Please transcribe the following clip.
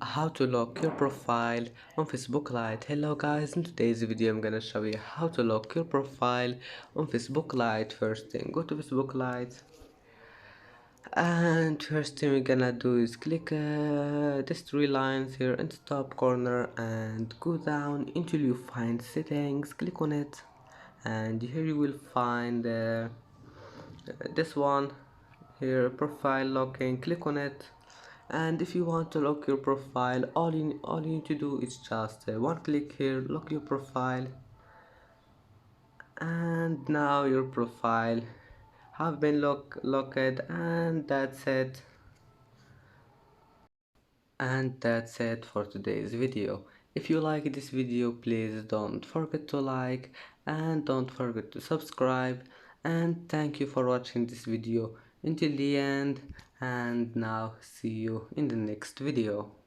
How to lock your profile on Facebook Lite. Hello guys, in today's video I'm gonna show you how to lock your profile on Facebook Lite. First thing, go to Facebook Lite, and first thing we're gonna do is click these three lines here in the top corner and go down until you find settings. Click on it, and here you will find this one here, profile locking. Click on it, and if you want to lock your profile, all you need to do is just one click here, lock your profile, and now your profile have been locked, and that's it for today's video. If you like this video, please don't forget to like and don't forget to subscribe, and thank you for watching this video until the end, and now see you in the next video.